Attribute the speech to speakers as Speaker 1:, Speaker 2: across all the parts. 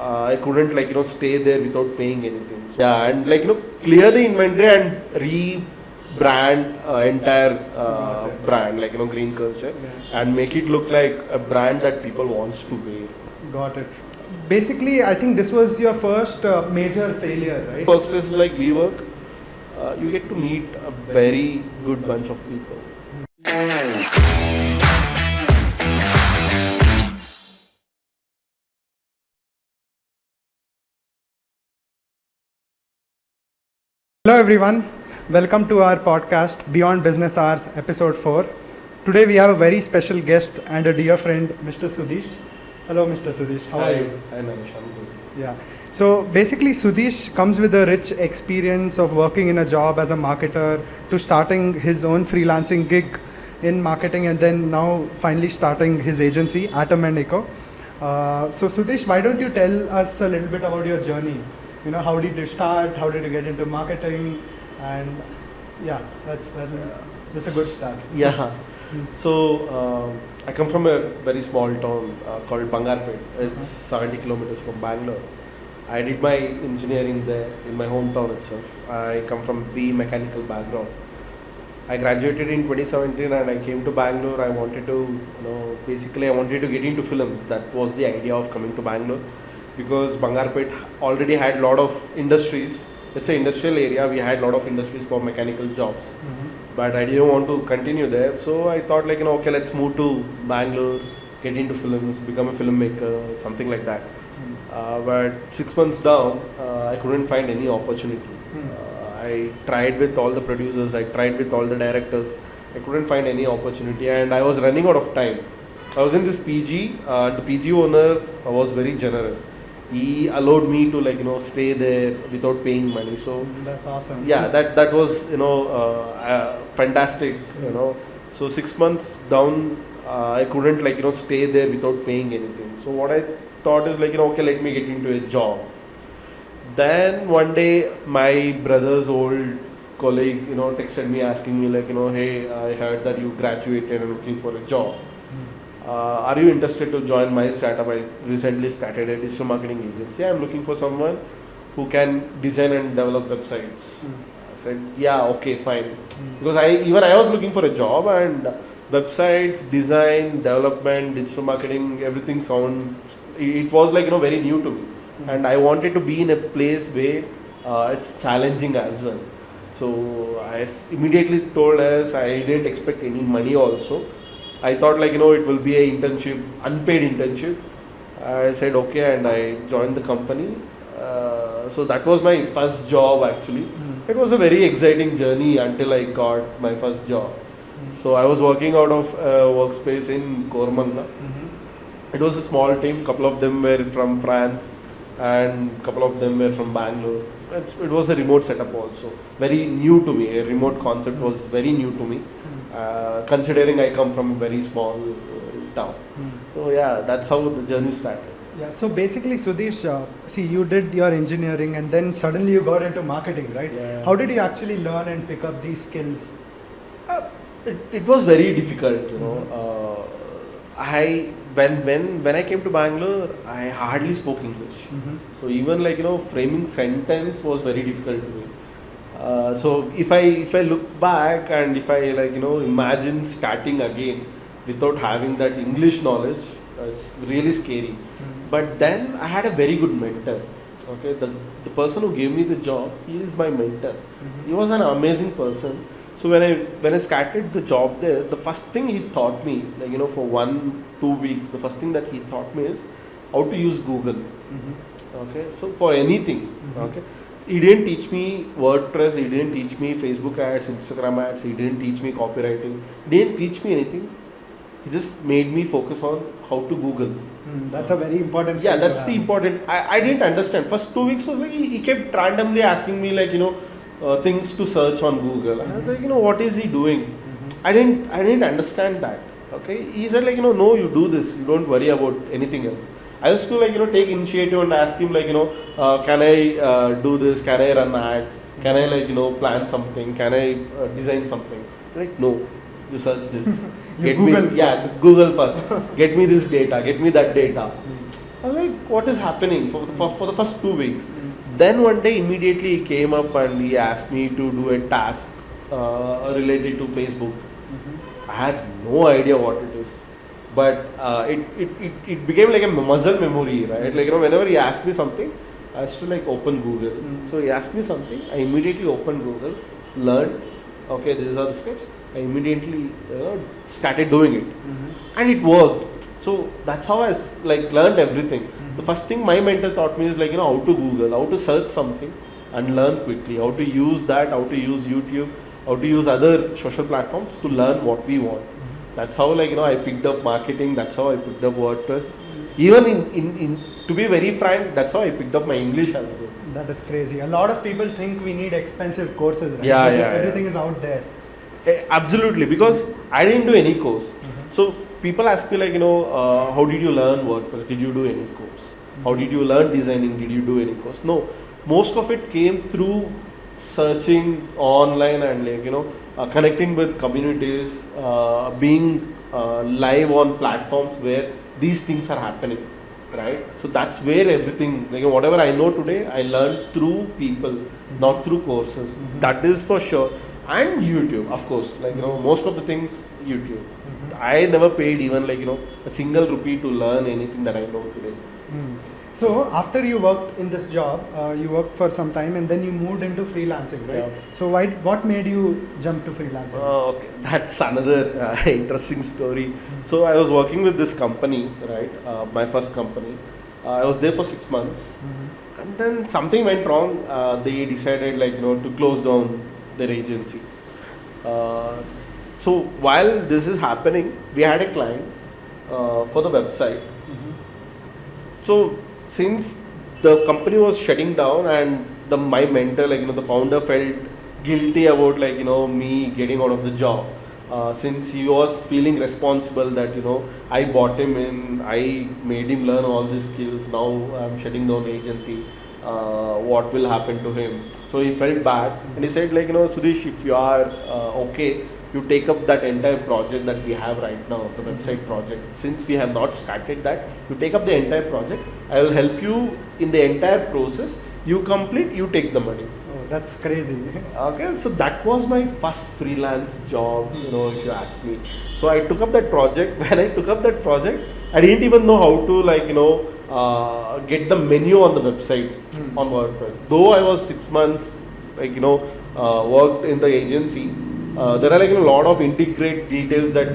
Speaker 1: I couldn't stay there without paying anything. So, yeah, and clear the inventory and rebrand entire brand green culture and make it look like a brand that people wants to wear.
Speaker 2: Got it. Basically, I think this was your first major failure, right?
Speaker 1: Workspaces like WeWork, you get to meet a very good bunch of people.
Speaker 2: Hello everyone, welcome to our podcast Beyond Business Hours episode 4. Today we have a very special guest and a dear friend, Mr. Sudheesh. Hello Mr. Sudheesh, how are you?
Speaker 1: Hi Naresh, I'm good.
Speaker 2: Yeah, so basically Sudheesh comes with a rich experience of working in a job as a marketer to starting his own freelancing gig in marketing and then now finally starting his agency, Atom and Eco. So Sudheesh, why don't you tell us a little bit about your journey? How did you start? How did you get into marketing? And yeah, that's a good start.
Speaker 1: Yeah. So I come from a very small town called Bangarpet. It's 70 kilometers from Bangalore. I did my engineering there in my hometown itself. I come from BE mechanical background. I graduated in 2017 and I came to Bangalore. I wanted to, basically I wanted to get into films. That was the idea of coming to Bangalore. Because Bangarpet already had a lot of industries. It's an industrial area. We had a lot of industries for mechanical jobs. But I didn't want to continue there. So I thought okay, let's move to Bangalore, get into films, become a filmmaker, something like that. But 6 months down, I couldn't find any opportunity. I tried with all the producers, I tried with all the directors. I couldn't find any opportunity and I was running out of time. I was in this PG, the PG owner was very generous. He allowed me to stay there without paying money. So
Speaker 2: that's awesome.
Speaker 1: Yeah, that was fantastic. So 6 months down, I couldn't stay there without paying anything. So what I thought is okay, let me get into a job. Then one day my brother's old colleague texted me asking me hey, I heard that you graduated and looking for a job. Are you interested to join my startup? I recently started a digital marketing agency. I'm looking for someone who can design and develop websites. I said, yeah, okay, fine. Because I was looking for a job and websites, design, development, digital marketing, everything it was very new to me. And I wanted to be in a place where it's challenging as well. So I immediately told us I didn't expect any money also. I thought it will be a internship, unpaid internship. I said okay and I joined the company. So that was my first job actually. It was a very exciting journey until I got my first job. So I was working out of a workspace in Kormangla. It was a small team, couple of them were from France and couple of them were from Bangalore. It was a remote setup also, very new to me. A remote concept was very new to me. Considering I come from a very small town. So yeah, that's how the journey started.
Speaker 2: Yeah, so basically Sudheesh, see you did your engineering and then suddenly you got into marketing, right?
Speaker 1: Yeah.
Speaker 2: How did you actually learn and pick up these skills?
Speaker 1: It was very difficult, when I came to Bangalore, I hardly spoke English. So even framing sentence was very difficult to me. So if I look back and if I imagine starting again without having that English knowledge, it's really scary. But then I had a very good mentor. Okay, the person who gave me the job, he is my mentor. He was an amazing person. So when I started the job there, the first thing he taught me, for 1-2 weeks, the first thing that he taught me is how to use Google. Okay, so for anything. Okay. He didn't teach me WordPress, he didn't teach me Facebook ads, Instagram ads, he didn't teach me copywriting, he didn't teach me anything. He just made me focus on how to Google.
Speaker 2: That's a very important
Speaker 1: skill. Yeah, that's the important. I didn't understand. First 2 weeks was he kept randomly asking me things to search on Google. And I was like, what is he doing? I didn't understand that. Okay. He said no, you do this, you don't worry about anything else. I used to take initiative and ask him can I do this? Can I run ads? Can I plan something? Can I design something? No, you search this.
Speaker 2: Google first.
Speaker 1: Google first. Get me this data. Get me that data. I was like, what is happening for the first 2 weeks? Then one day immediately he came up and he asked me to do a task related to Facebook. I had no idea what it is, but it became like a muscle memory, right? Like, whenever he asked me something, I used to like open Google. So he asked me something, I immediately opened Google, learned, okay, these are the steps. I immediately started doing it, and it worked. So that's how I like learned everything. The first thing my mentor taught me is like, how to Google, how to search something and learn quickly, how to use that, how to use YouTube, how to use other social platforms to learn what we want. That's how, like, I picked up marketing. That's how I picked up WordPress. Even in to be very frank, that's how I picked up my English as well.
Speaker 2: That is crazy. A lot of people think we need expensive courses, right?
Speaker 1: Yeah,
Speaker 2: But
Speaker 1: yeah,
Speaker 2: everything is out there.
Speaker 1: Absolutely, because I didn't do any course. So people ask me like, how did you learn WordPress? Did you do any course? How did you learn designing? Did you do any course? No, most of it came through searching online and like connecting with communities, being live on platforms where these things are happening, right? So that's where everything, like whatever I know today, I learned through people, not through courses. That is for sure. And YouTube, of course, like most of the things YouTube. I never paid even like a single rupee to learn anything that I know today.
Speaker 2: So after you worked in this job, you worked for some time and then you moved into freelancing, right?
Speaker 1: Yeah.
Speaker 2: So what made you jump to freelancing?
Speaker 1: Okay, that's another interesting story. So I was working with this company, right? My first company. I was there for 6 months, and then something went wrong. They decided like to close down their agency. So while this is happening, we had a client for the website. So since the company was shutting down and my mentor, like the founder, felt guilty about like me getting out of the job, since he was feeling responsible that I bought him in, I made him learn all these skills. Now I'm shutting down the agency. What will happen to him? So he felt bad and he said like Sudheesh, if you are okay, you take up that entire project that we have right now, the website project. Since we have not started that, you take up the entire project. I will help you in the entire process. You complete, you take the money.
Speaker 2: Oh, that's crazy.
Speaker 1: Okay, so that was my first freelance job, if you ask me. So I took up that project. When I took up that project, I didn't even know how to like get the menu on the website on WordPress. Though I was 6 months like worked in the agency, there are like a lot of integrate details that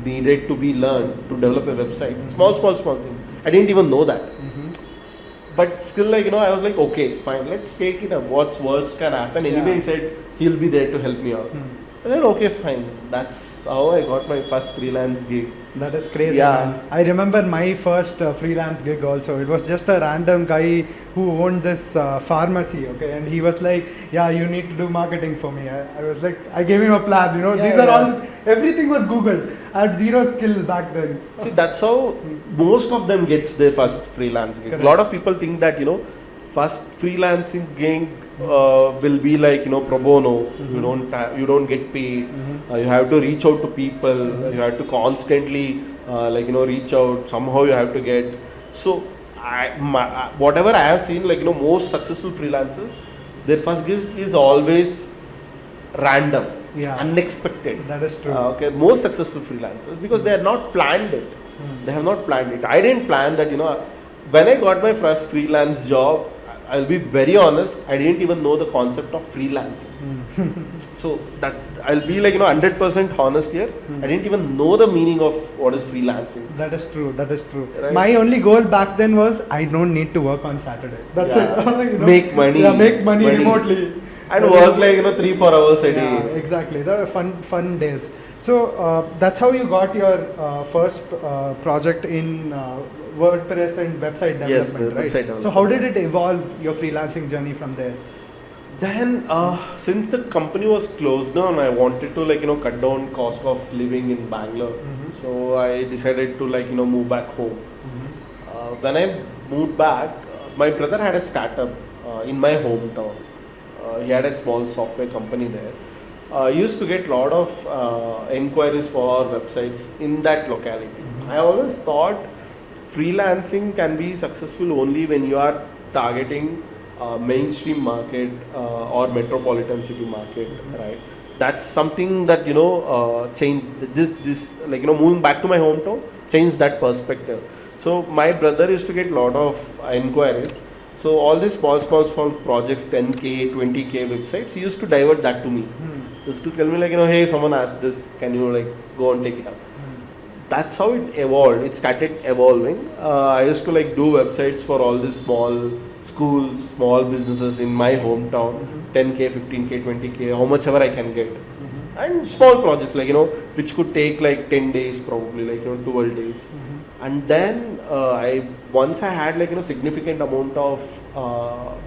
Speaker 1: needed to be learned to develop a website. Small thing. I didn't even know that. But still, like I was like, okay, fine, let's take it up. What's worst can happen? Anyway, he said he'll be there to help me out. I said, okay, fine. That's how I got my first freelance gig.
Speaker 2: That is crazy,
Speaker 1: Yeah.
Speaker 2: man. I remember my first freelance gig also. It was just a random guy who owned this pharmacy, okay? And he was like, yeah, you need to do marketing for me. I was like, I gave him a plan, these are all, everything was Google. I had zero skill back then.
Speaker 1: See, that's how most of them gets their first freelance gig.
Speaker 2: Correct.
Speaker 1: A lot of people think that, first freelancing gig will be like, pro bono. You don't get paid. You have to reach out to people. You have to constantly reach out. Somehow you have to get. So whatever I have seen, like most successful freelancers, their first gig is always random, unexpected.
Speaker 2: That is true.
Speaker 1: Okay, most successful freelancers, because they have not planned it. They have not planned it. I didn't plan that. When I got my first freelance job, I'll be very honest, I didn't even know the concept of freelancing. So that I'll be like 100% honest here. I didn't even know the meaning of what is freelancing.
Speaker 2: That is true.
Speaker 1: Right.
Speaker 2: My only goal back then was I don't need to work on Saturday. That's it.
Speaker 1: Make money.
Speaker 2: Yeah, make money remotely.
Speaker 1: And work like 3-4 hours a day.
Speaker 2: Yeah, exactly. They were fun days. So that's how you got your first project in WordPress and website development,
Speaker 1: Yes,
Speaker 2: right?
Speaker 1: website development.
Speaker 2: So how did it evolve your freelancing journey from there?
Speaker 1: Then, since the company was closed down, I wanted to cut down cost of living in Bangalore. So I decided to move back home. When I moved back, my brother had a startup in my hometown. He had a small software company there. He used to get a lot of inquiries for websites in that locality. I always thought freelancing can be successful only when you are targeting mainstream market or metropolitan city market, right? That's something that changed this like moving back to my hometown changed that perspective. So my brother used to get a lot of inquiries. So all these small projects, 10k, 20k websites, he used to divert that to me. He used to tell me like hey, someone asked this, can you like go and take it up? That's how it evolved. It started evolving. I used to like do websites for all these small schools, small businesses in my hometown, 10k, 15k, 20k, how much ever I can get. And small projects like which could take like 10 days probably, like 12 days. And then once I had like significant amount of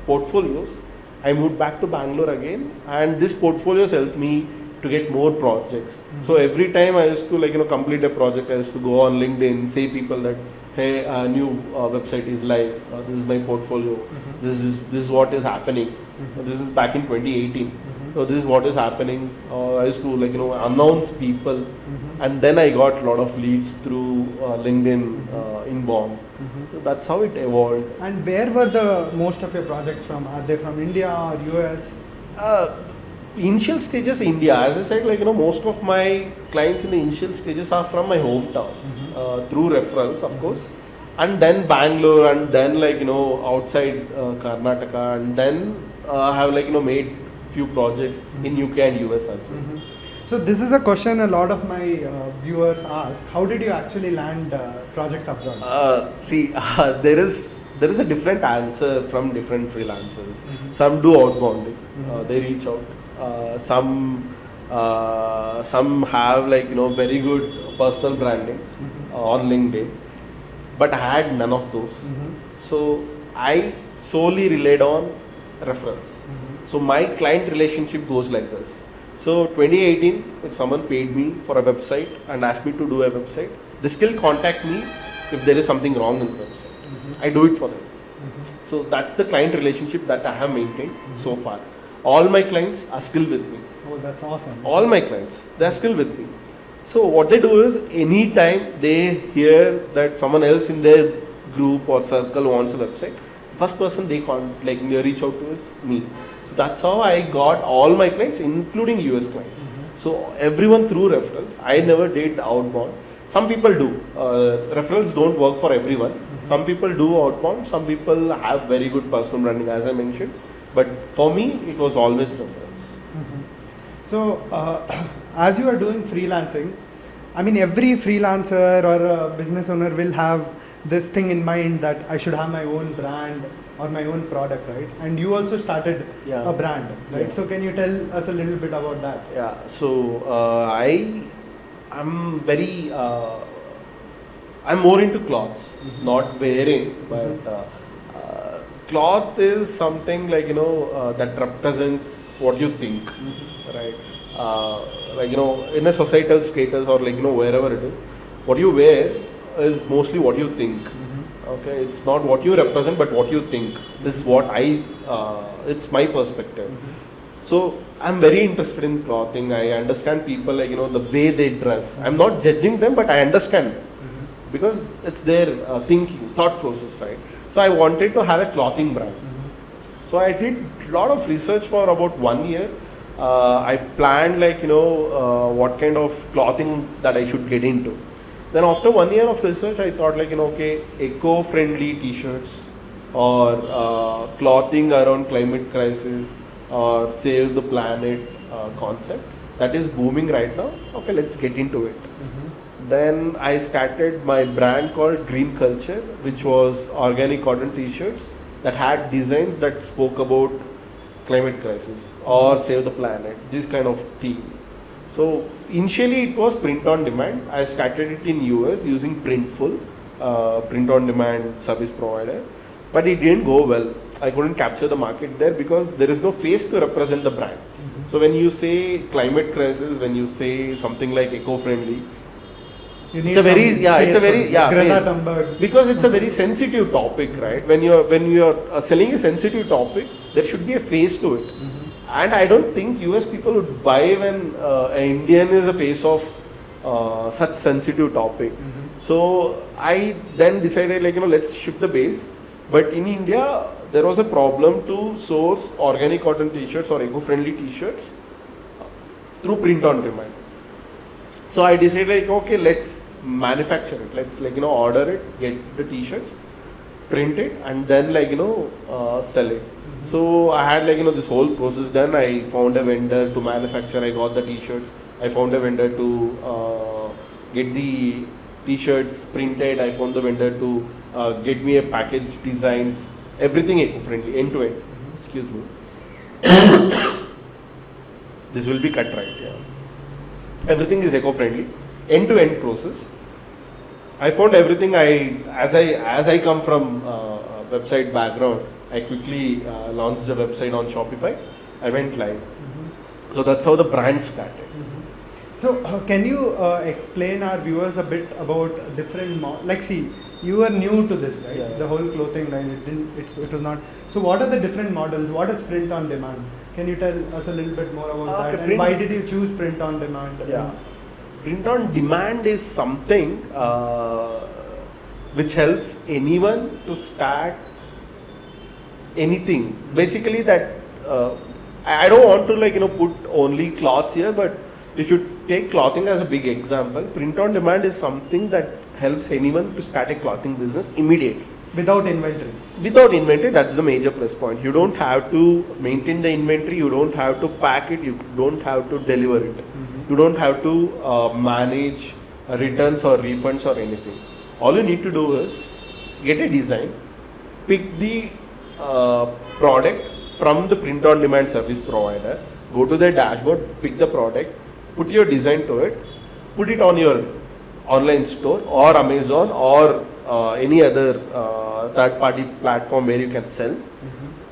Speaker 1: portfolios, I moved back to Bangalore again, and this portfolios helped me to get more projects. So every time I used to like complete a project, I used to go on LinkedIn, say people that hey, a new website is live, this is my portfolio, this is what is happening. This is back in 2018. So this is what is happening. I used to like announce people, and then I got a lot of leads through LinkedIn inbound. So that's how it evolved.
Speaker 2: And where were the most of your projects from? Are they from India or US?
Speaker 1: Initial stages India. As I said, like most of my clients in the initial stages are from my hometown through referrals, of course, and then Bangalore, and then like outside Karnataka, and then I have like made few projects in UK and US as well.
Speaker 2: So this is a question a lot of my viewers ask. How did you actually land projects abroad?
Speaker 1: There is a different answer from different freelancers. Some do outbounding. They reach out. Some have like very good personal branding on LinkedIn, but I had none of those. So I solely relied on referrals. So my client relationship goes like this. So 2018, if someone paid me for a website and asked me to do a website, they still contact me if there is something wrong in the website. I do it for them. So that's the client relationship that I have maintained so far. All my clients are still with me.
Speaker 2: Oh, that's awesome.
Speaker 1: All my clients, they are still with me. So what they do is, anytime they hear that someone else in their group or circle wants a website, the first person they reach out to is me. So that's how I got all my clients, including US clients. So everyone through referrals. I never did outbound. Some people do. Referrals don't work for everyone. Some people do outbound. Some people have very good personal branding, as I mentioned. But for me, it was always referrals.
Speaker 2: So, as you are doing freelancing, I mean, every freelancer or a business owner will have this thing in mind that I should have my own brand or my own product, right? And you also started a brand, right? Yeah. So, can you tell us a little bit about that?
Speaker 1: Yeah. So, I'm very, I'm more into clothes, not wearing, but cloth is something like that represents what you think, right? Like in a societal status or like wherever it is, what you wear is mostly what you think. Okay, it's not what you represent, but what you think. This is what it's my perspective. So I'm very interested in clothing. I understand people like the way they dress. I'm not judging them, but I understand them because it's their thinking, thought process, right? So I wanted to have a clothing brand. So I did a lot of research for about 1 year. I planned like what kind of clothing that I should get into. Then after 1 year of research, I thought like okay, eco-friendly t-shirts or clothing around climate crisis or save the planet concept that is booming right now. Okay, let's get into it. Then I started my brand called Green Culture, which was organic cotton t-shirts that had designs that spoke about climate crisis or save the planet, this kind of theme. So initially it was print on demand. I started it in US using Printful, print on demand service provider, but it didn't go well. I couldn't capture the market there because there is no face to represent the brand. So when you say climate crisis, when you say something like eco-friendly, it's a very because it's a very sensitive topic, right? When you're selling a sensitive topic, there should be a face to it. And I don't think US people would buy when an Indian is a face of such sensitive topic. So I then decided like, let's shift the base. But in India, there was a problem to source organic cotton t-shirts or eco-friendly t-shirts through print on demand. So I decided like, okay, let's manufacture it. Let's order it, get the t-shirts, print it, and then sell it. So I had this whole process done. I found a vendor to manufacture. I got the t-shirts. I found a vendor to get the t-shirts printed. I found the vendor to get me a package designs. Everything eco-friendly, end to end. Excuse me. This will be cut right. Yeah. Everything is eco-friendly, end to end process. I found everything. As I come from website background, I quickly launched the website on Shopify. I went live. So that's how the brand started.
Speaker 2: So can you explain our viewers a bit about different see, you are new to this, right?
Speaker 1: Yeah.
Speaker 2: The whole clothing line, it was not. So what are the different models? What is print on demand? Can you tell us a little bit more about that? And why did you choose print on demand?
Speaker 1: Yeah. Print on demand is something which helps anyone to start anything. Basically that I don't want to put only cloths here, but if you take clothing as a big example, print on demand is something that helps anyone to start a clothing business immediately.
Speaker 2: Without inventory?
Speaker 1: Without inventory, that's the major plus point. You don't have to maintain the inventory, you don't have to pack it, you don't have to deliver it. You don't have to manage returns or refunds or anything. All you need to do is get a design, pick the product from the print on demand service provider, go to their dashboard, pick the product, put your design to it, put it on your online store or Amazon or any other third party platform where you can sell,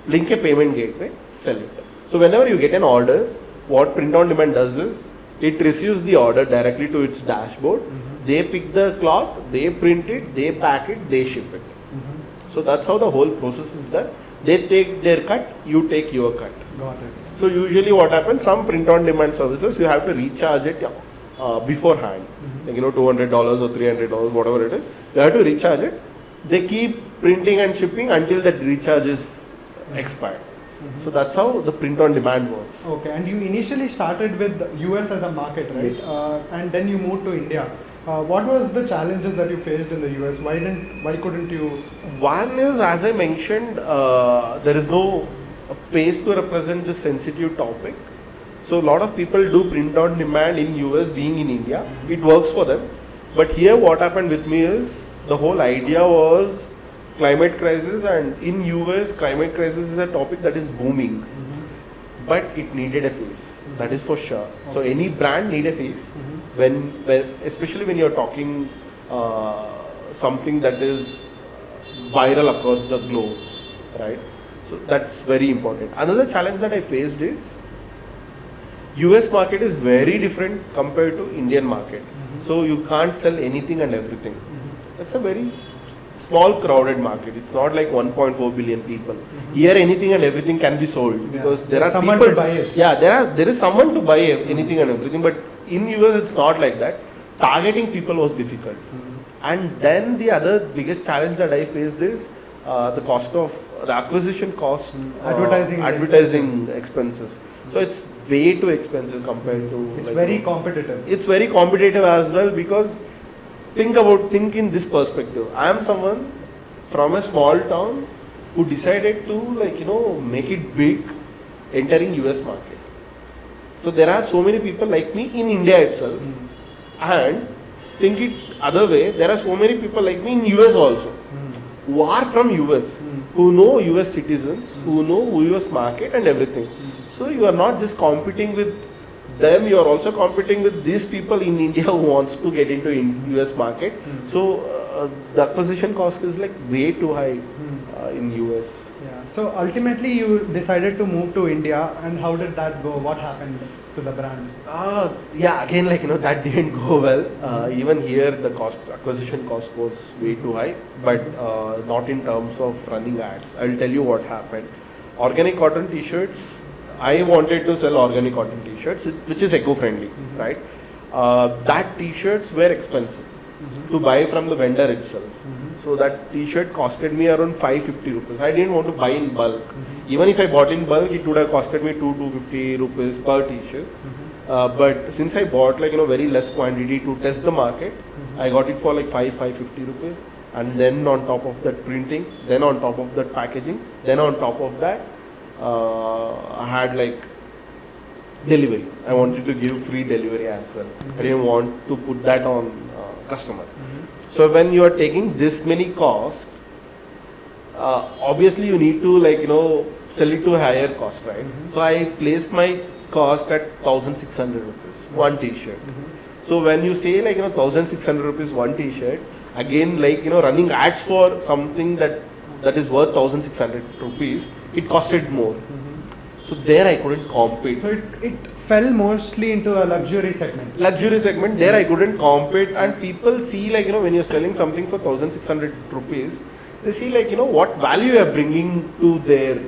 Speaker 1: link a payment gateway, sell it. So whenever you get an order, what print on demand does is it receives the order directly to its dashboard. They pick the cloth, they print it, they pack it, they ship it. So that's how the whole process is done. They take their cut, you take your cut.
Speaker 2: Got it.
Speaker 1: So usually what happens, some print on demand services, you have to recharge it beforehand, $200 or $300, whatever it is. You have to recharge it. They keep printing and shipping until that recharge is expired. So that's how the print on demand works.
Speaker 2: Okay, and you initially started with US as a market, right?
Speaker 1: Yes.
Speaker 2: And then you moved to India. What was the challenges that you faced in the US? Why couldn't you?
Speaker 1: One is, as I mentioned, there is no face to represent this sensitive topic. So a lot of people do print on demand in US being in India. It works for them. But here what happened with me is, the whole idea was climate crisis, and in US climate crisis is a topic that is booming. But it needed a face, that is for sure. Okay. So any brand need a face, when especially when you're talking something that is viral across the globe, right? So that's very important. Another challenge that I faced is US market is very different compared to Indian market. So you can't sell anything and everything. It's a very small crowded market. It's not like 1.4 billion people. Here anything and everything can be sold because there are
Speaker 2: someone
Speaker 1: people
Speaker 2: to buy it.
Speaker 1: Yeah, there is someone to buy anything and everything. But in US it's not like that. Targeting people was difficult. And then the other biggest challenge that I faced is the acquisition cost, advertising expenses. So it's way too expensive compared to.
Speaker 2: It's very competitive.
Speaker 1: It's very competitive as well, because think in this perspective. I am someone from a small town who decided to make it big, entering US market. So there are so many people like me in India itself, and think it other way, there are so many people like me in US also, who are from US, who know US citizens, who know US market and everything. So you are not just competing with them, you are also competing with these people in India who wants to get into US market. So the acquisition cost is like way too high in US.
Speaker 2: Yeah. So ultimately you decided to move to India, and how did that go? What happened to the brand?
Speaker 1: Yeah, again, that didn't go well. Even here the acquisition cost was way too high, but not in terms of running ads. I'll tell you what happened. Organic cotton t-shirts, I wanted to sell organic cotton t-shirts, which is eco-friendly, right? That t-shirts were expensive. to buy from the vendor itself. So that t-shirt costed me around 550 rupees. I didn't want to buy in bulk. Even if I bought in bulk, it would have costed me 250 rupees per t-shirt. But since I bought like very less quantity to test the market, I got it for like 550 rupees. And then on top of that printing, then on top of that packaging, then on top of that, I had like delivery. I wanted to give free delivery as well. I didn't want to put that on customer. So when you are taking this many costs, obviously you need to like sell it to a higher cost, right? So I placed my cost at 1,600 rupees one t-shirt. So when you say like 1,600 rupees one t-shirt, again like running ads for something that is worth 1,600 rupees, it costed more. So there I couldn't compete.
Speaker 2: So it fell mostly into a luxury segment.
Speaker 1: Luxury segment, there I couldn't compete, and people see like when you're selling something for 1,600 rupees, they see like what value you are bringing to their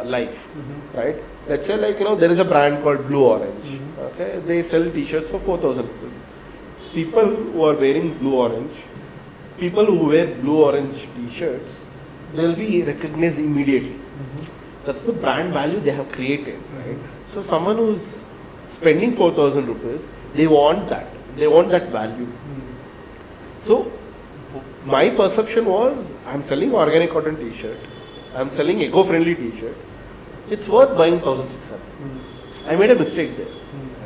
Speaker 1: life, right? Let's say like there is a brand called Blue Orange. Okay, they sell t-shirts for 4,000 rupees. People who are wearing blue orange, people who wear blue orange t-shirts, they'll be recognized immediately. That's the brand value they have created, right? So someone who's spending 4,000 rupees, they want that. They want that value. So my perception was, I'm selling organic cotton t-shirt, I'm selling eco-friendly t-shirt, it's worth buying 1,600. I made a mistake there,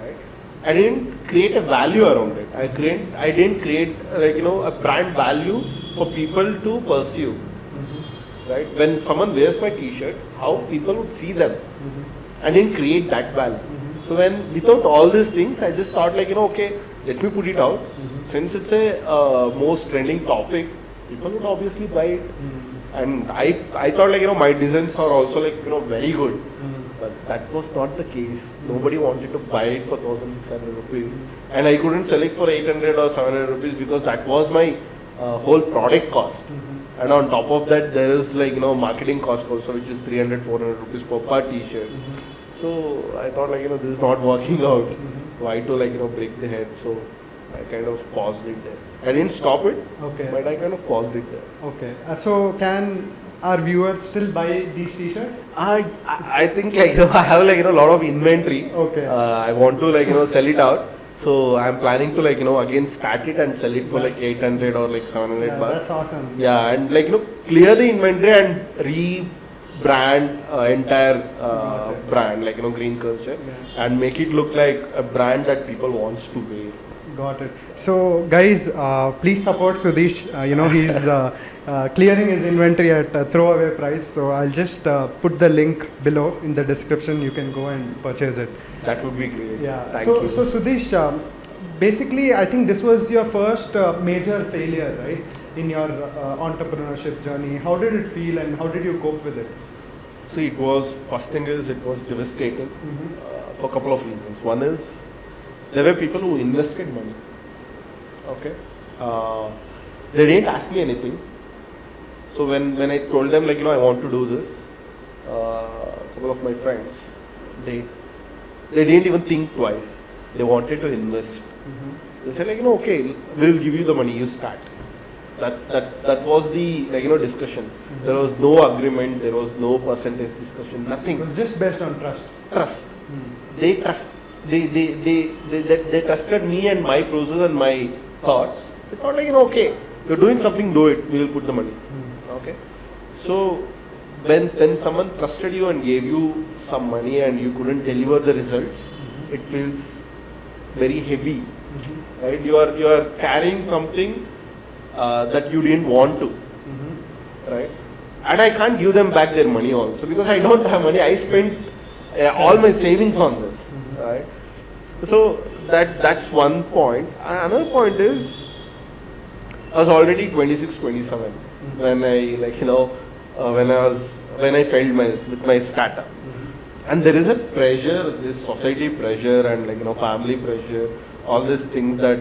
Speaker 1: right? I didn't create a value around it. I didn't create like a brand value for people to pursue. Right? When someone wears my t-shirt, how people would see them. I didn't create that value. So without all these things, I just thought like, okay, let me put it out. Since it's a most trending topic, people would obviously buy it. And I thought like, my designs are also like, very good. But that was not the case. Nobody wanted to buy it for 1,600 rupees. And I couldn't sell it for 800 or 700 rupees because that was my whole product cost. And on top of that, there is like marketing cost also, which is 300, 400 rupees per t-shirt. So I thought like this is not working out. Why to like break the head? So I kind of paused it there. I didn't stop it, but I kind of paused it there.
Speaker 2: Okay. So can our viewers still buy these t-shirts?
Speaker 1: I think like I have like a lot of inventory.
Speaker 2: Okay.
Speaker 1: I want to like sell it out. So I'm planning to like again start it and sell it for like 800 or like 700 bucks.
Speaker 2: That's awesome.
Speaker 1: Yeah, and like clear the inventory and rebrand entire brand like Green Culture and make it look like a brand that people wants to wear.
Speaker 2: Got it. So guys, please support Sudheesh. He's clearing his inventory at a throwaway price. So I'll just put the link below in the description. You can go and purchase it.
Speaker 1: That would be great.
Speaker 2: Yeah.
Speaker 1: Thank you.
Speaker 2: So Sudheesh, basically, I think this was your first major failure, right, in your entrepreneurship journey. How did it feel, and how did you cope with it?
Speaker 1: See, first thing is it was devastating for a couple of reasons. One is there were people who invested money. Okay. They didn't ask me anything. So when I told them like I want to do this, a couple of my friends, they didn't even think twice. They wanted to invest. They said like okay, we'll give you the money, you start. That was the discussion. There was no agreement, there was no percentage discussion, nothing.
Speaker 2: It was just based on trust.
Speaker 1: Trust. They trusted me and my process and my thoughts. They thought like okay, you're doing something, do it, we will put the money. Okay. So when someone trusted you and gave you some money and you couldn't deliver the results, it feels very heavy, right? You are carrying something that you didn't want to, right? And I can't give them back their money also because I don't have money. I spent all my savings on this, right? So that's one point. Another point is I was already 26, 27 when I when I failed with my startup. And there is a pressure, this society pressure and family pressure, all these things that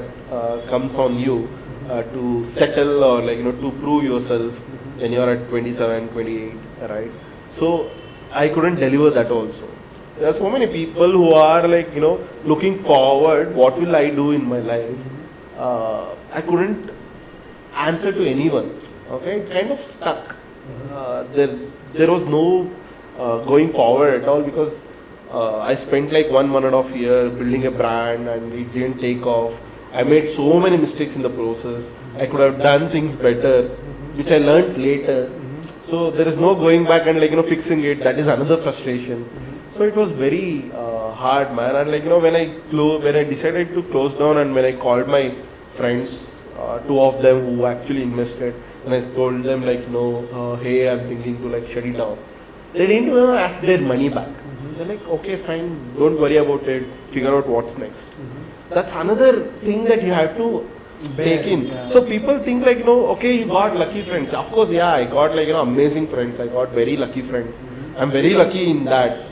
Speaker 1: comes on you to settle or to prove yourself when you are at 27, 28, right? So I couldn't deliver that also. There are so many people who are looking forward, what will I do in my life? I couldn't answer to anyone. Okay, it kind of stuck. There was no going forward at all because I spent like 1.5 year building a brand and it didn't take off. I made so many mistakes in the process. I could have done things better, which I learned later. So there is no going back and fixing it. That is another frustration. So it was very hard, man. And when I decided to close down and when I called my friends, two of them who actually invested, and I told them hey, I'm thinking to shut it down. They didn't even ask their money back. They're like, okay, fine, don't worry about it. Figure out what's next. That's another thing that you have to take in.
Speaker 2: Yeah.
Speaker 1: So people think okay, you got lucky friends. Of course, yeah, I got amazing friends. I got very lucky friends. I'm very lucky in that.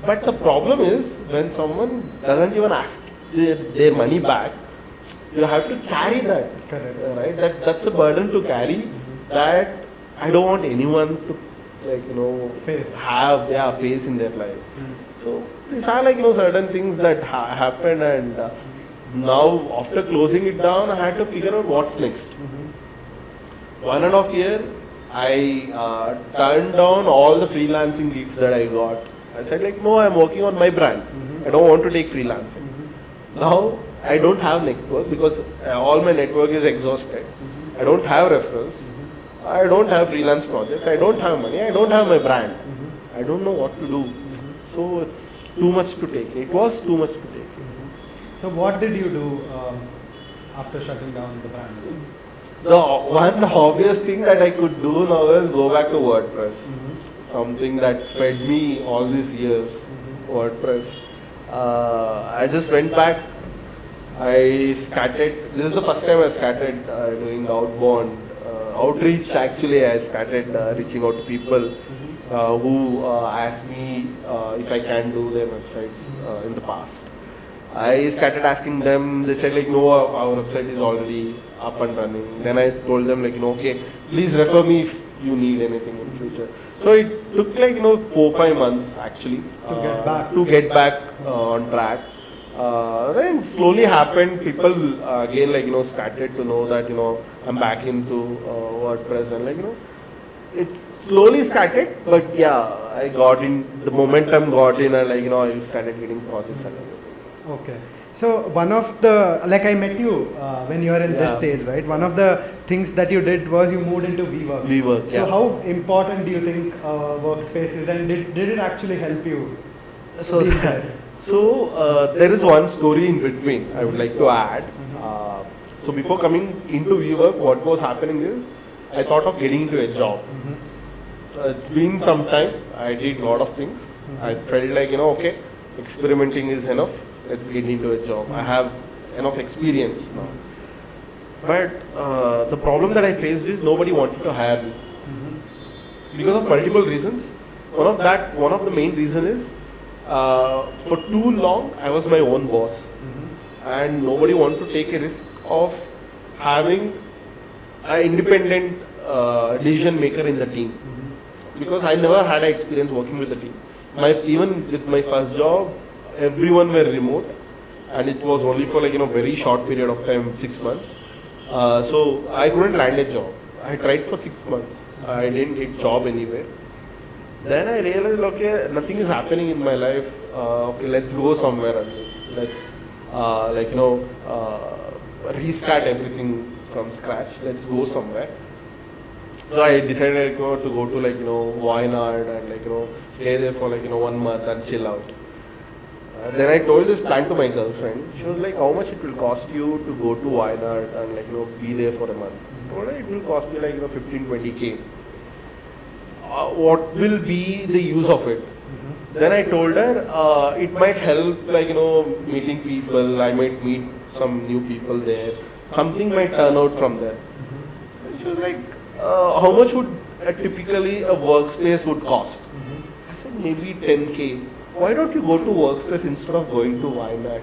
Speaker 1: But the problem is when someone doesn't even ask their money back, you have to carry that.
Speaker 2: Correct.
Speaker 1: Right? That's a burden to carry. That I don't want anyone to face in their life. So these are certain things that happen, and now after closing it down, I had to figure out what's next. 1.5 year, I turned down all the freelancing gigs that I got. I said no, I'm working on my brand. I don't want to take freelancing. Now I don't have network because all my network is exhausted. I don't have referrals. I don't have freelance projects. I don't have money. I don't have my brand. I don't know what to do. So it's too much to take. It was too much to take.
Speaker 2: So what did you do after shutting down the brand?
Speaker 1: The one obvious thing that I could do now is go back to WordPress. Something that fed me all these years. WordPress. I just went back. I started. This is the first time I started doing outreach. Actually, I started reaching out to people who asked me if I can do their websites in the past. I started asking them. They said no, our website is already up and running. Then I told them okay, please refer me if you need anything in future. So it took 4-5 months actually to get back on track. Then slowly happened. People again started to know that I'm back into WordPress and it's slowly started. But yeah, I got in, the momentum got in, and I started getting projects and everything.
Speaker 2: Okay. So one of the, I met you when you were in this stage, right? One of the things that you did was you moved into WeWork.
Speaker 1: WeWork.
Speaker 2: So how important do you think workspace is, and did it actually help you?
Speaker 1: So there is one story in between I would like to add. So before coming into WeWork, what was happening is I thought of getting into a job. It's been some time. I did a lot of things. I felt okay, experimenting is enough. Let's get into a job. I have enough experience now. But the problem that I faced is nobody wanted to hire me because of multiple reasons. One of the main reason is for too long I was my own boss, and nobody wanted to take a risk of having an independent decision maker in the team, because I never had an experience working with the team. Even with my first job, everyone were remote, and it was only for very short period of time, 6 months. So I couldn't land a job. I tried for 6 months. I didn't get job anywhere. Then I realized, okay, nothing is happening in my life. Okay, let's go somewhere at least. Let's restart everything from scratch. Let's go somewhere. So I decided to go to Wayanad and stay there for 1 month and chill out. Then I told this plan to my girlfriend. She was like, how much it will cost you to go to Wayanad and be there for a month? I told her it will cost me 15-20K. What will be the use of it? Then I told her it might help meeting people. I might meet some new people there. Something might turn out from there. And she was like, how much would typically a workspace would cost? I said maybe 10K. Why don't you go to workspace instead of going to Wayanad?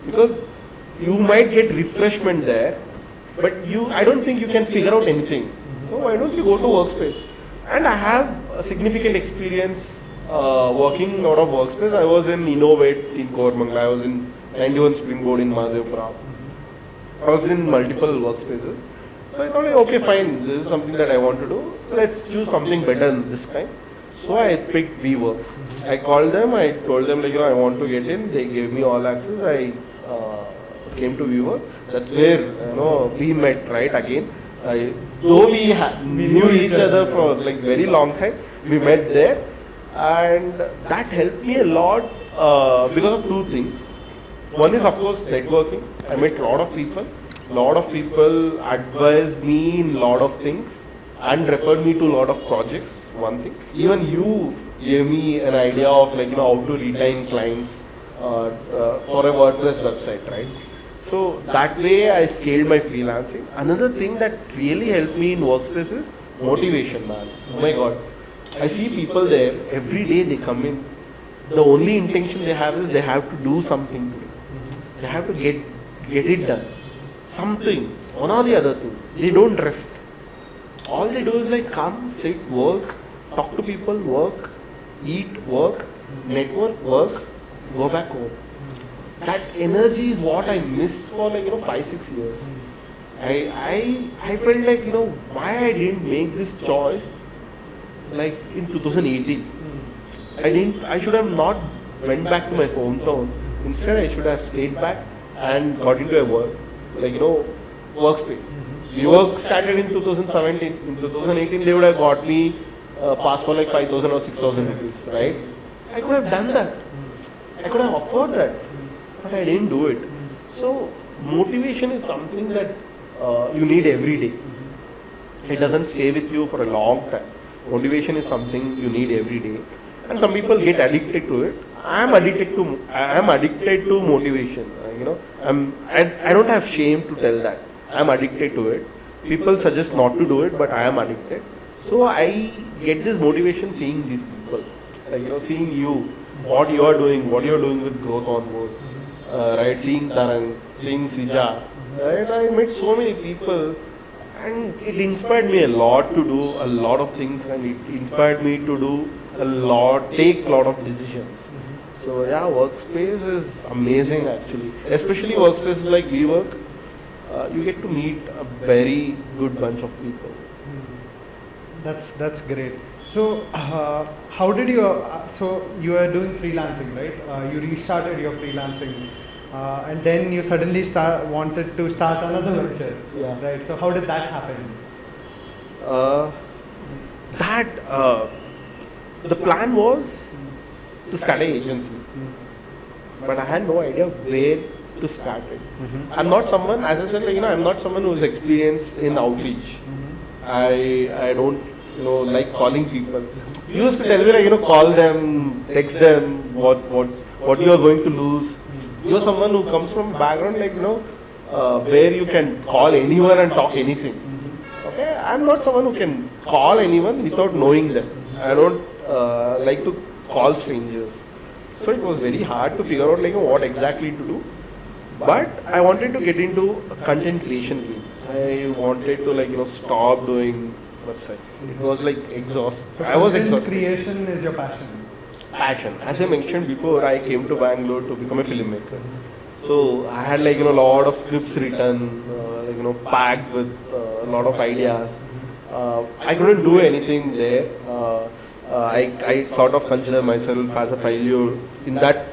Speaker 1: Because you might get refreshment there, but I don't think you can figure out anything. So why don't you go to workspace? And I have a significant experience working out of workspace. I was in Innovate in Kormangala. I was in 91 Springboard in Madhevpura. I was in multiple workspaces. So I thought like, okay, fine, this is something that I want to do. Let's choose something better this time. So I picked WeWork. I called them. I told them like I want to get in. They gave me all access. I came to WeWork. That's where we met right again. Though we knew each other for like very long time, we met there, and that helped me a lot because of two things. One is of course networking. I met a lot of people. Lot of people advised me in lot of things and referred me to a lot of projects. One thing, even you gave me an idea of like how to retain clients for a WordPress website, right? So that way I scaled my freelancing. Another thing that really helped me in workspace is motivation, man. Oh my god, I see people there every day. They come in. The only intention they have is they have to do something today. They have to get it done. Something, one or the other thing. They don't rest. All they do is like come, sit, work, talk to people, work, eat, work, network, work, go back home. That energy is what I miss for like 5-6 years. I felt like why I didn't make this choice like in 2018. I should have not went back to my hometown. Instead I should have stayed back and got into a work workspace. WeWork started in 2017. In 2018, they would have got me pass for like 5,000 or 6,000 rupees, right? I could have done that. I could have afforded that, but I didn't do it. So motivation is something that you need every day. It doesn't stay with you for a long time. Motivation is something you need every day, and some people get addicted to it. I am addicted to motivation. I don't have shame to tell that. I am addicted to it. People suggest not to do it, but I am addicted. So I get this motivation seeing these people, seeing you, what you are doing with Growth Onboard, right? Seeing Tarang, seeing Sija, right? I met so many people, and it inspired me a lot to do a lot of things, and it inspired me to take a lot of decisions. So yeah, workspace is amazing actually. Especially workspaces like WeWork, you get to meet a very good bunch of people.
Speaker 2: That's great. So how did you? So you are doing freelancing, right? You restarted your freelancing, and then you suddenly wanted to start another venture.
Speaker 1: Yeah.
Speaker 2: Right. So how did that happen?
Speaker 1: The plan was to start an agency, but I had no idea where to start it. I'm not someone, as I said, I'm not someone who's experienced in outreach. I don't like calling people. You used to tell me call them, text them, what you are going to lose. You're someone who comes from a background where you can call anyone and talk anything. Okay, I'm not someone who can call anyone without knowing them. I don't like to call strangers. So it was very hard to figure out what exactly to do. But I wanted to get into a content creation game. I wanted to stop doing websites. It was exhaust.
Speaker 2: So
Speaker 1: I was
Speaker 2: content
Speaker 1: exhausted.
Speaker 2: creation is your passion.
Speaker 1: As I mentioned before, I came to Bangalore to become a filmmaker. So I had a lot of scripts written, packed with a lot of ideas. I couldn't do anything there. I sort of consider myself as a failure in that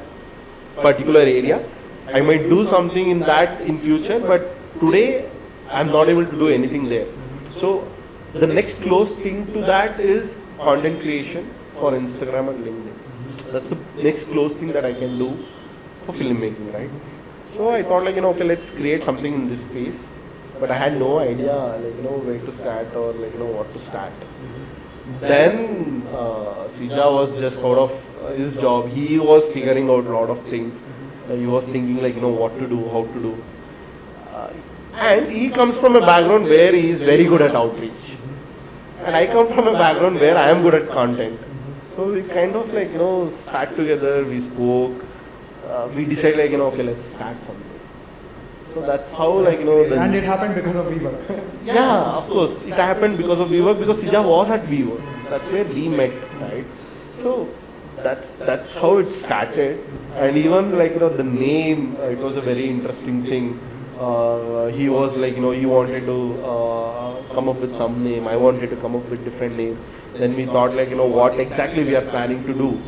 Speaker 1: particular area. I might do something in that in future, but today I'm not able to do anything there. So the next close thing to that is content creation for Instagram and LinkedIn. That's the next close thing that I can do for filmmaking, right? So I thought okay, let's create something in this space, but I had no idea where to start or what to start. Then Sija was just out of his job. He was figuring out a lot of things. He was thinking what to do, how to do. And he comes from a background where he is very good at outreach. And I come from a background where I am good at content. So we kind of sat together, we spoke, we decided okay, let's start something. So that's how
Speaker 2: And it happened because of WeWork.
Speaker 1: Yeah, of course. It happened because of WeWork, because Sija was at WeWork. That's where we met, right? So that's how it started. And even the name, it was a very interesting thing. He was like, he wanted to come up with some name. I wanted to come up with different name. Then we thought like, what exactly we are planning to do.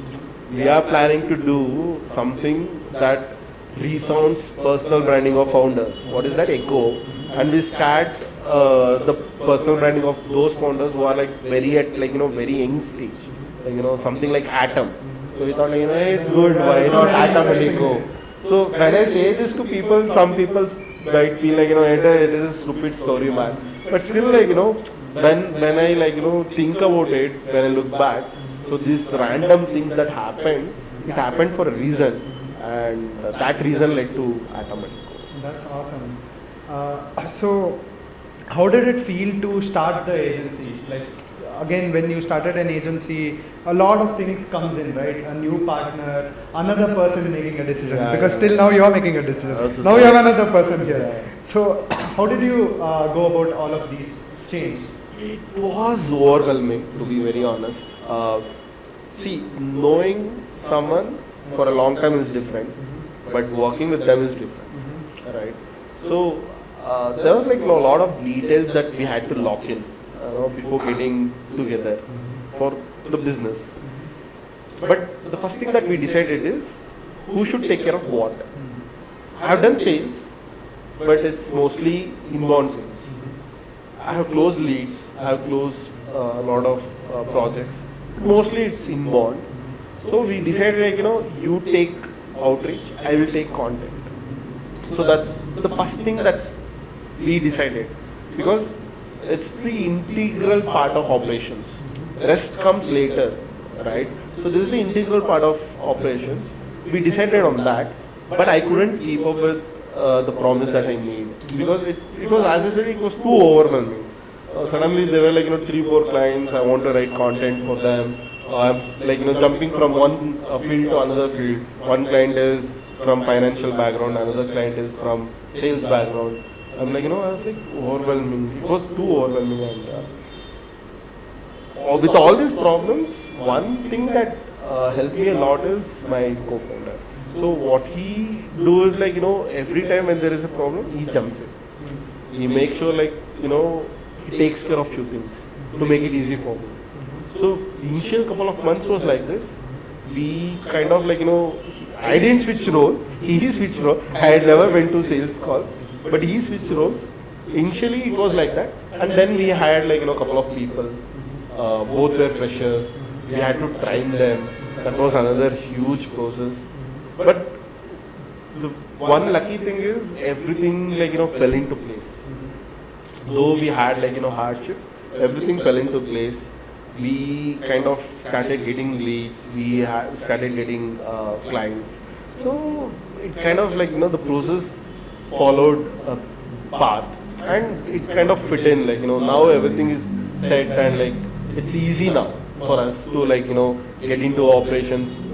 Speaker 1: We are planning to do something that resounds personal branding of founders. What is that? Echo. And we start the personal branding of those founders who are like very at like, very young stage. Like, something like Atom. So we thought like, hey, it's good. Why not Atom and Echo? So when I say this to people, some people might feel like, it is a stupid story, man. But still, like, when I like, think about it, when I look back, so these random things that happened, it happened for a reason, and that reason led to Atom and Echo.
Speaker 2: That's awesome. So, how did it feel to start the agency? Like, again, when you started an agency, a lot of things comes in, right? A new partner, another person making a decision. Because still now you're making a decision. Now you have another person here.
Speaker 1: Yeah.
Speaker 2: So, how did you go about all of these change?
Speaker 1: It was overwhelming, to be very honest. See, knowing someone for a long time is different, but working with them is different, right? So there was like a lot of details that we had to lock in before getting together for the business. But the first thing that we decided is who should take care of what. I have done sales, but it's mostly inbound sales. I have closed leads, I have closed a lot of projects. Mostly it's inbound. So we decided like, you take outreach, I will take content. So that's the first thing that we decided, because it's the integral part of operations. Rest comes later, right? So this is the integral part of operations. We decided on that, but I couldn't keep up with the promise that I made, because it was, as I said, it was too overwhelming. Suddenly there were like 3-4 clients. I want to write content for them. I'm like jumping from one field to another field. One client is from financial background, another client is from sales background. I'm like, I was like overwhelming. It was too overwhelming, and with all these problems, one thing that helped me a lot is my co-founder. So what he do is like, every time when there is a problem, he jumps in. He makes sure like, he takes care of few things to make it easy for me. So initial couple of months was like this. We kind of like, I didn't switch role, he switched role. I had never went to sales calls, but he switched roles. Initially it was like that, and then we hired like, couple of people. Both were freshers. We had to train them. That was another huge process. But the one lucky thing is everything like, fell into place. Though we had like, hardships, everything fell into place. We kind of started getting leads. We started getting clients. So it kind of like, the process followed a path, and it kind of fit in. Like, now everything is set, and like it's easy now for us to like, get into operations,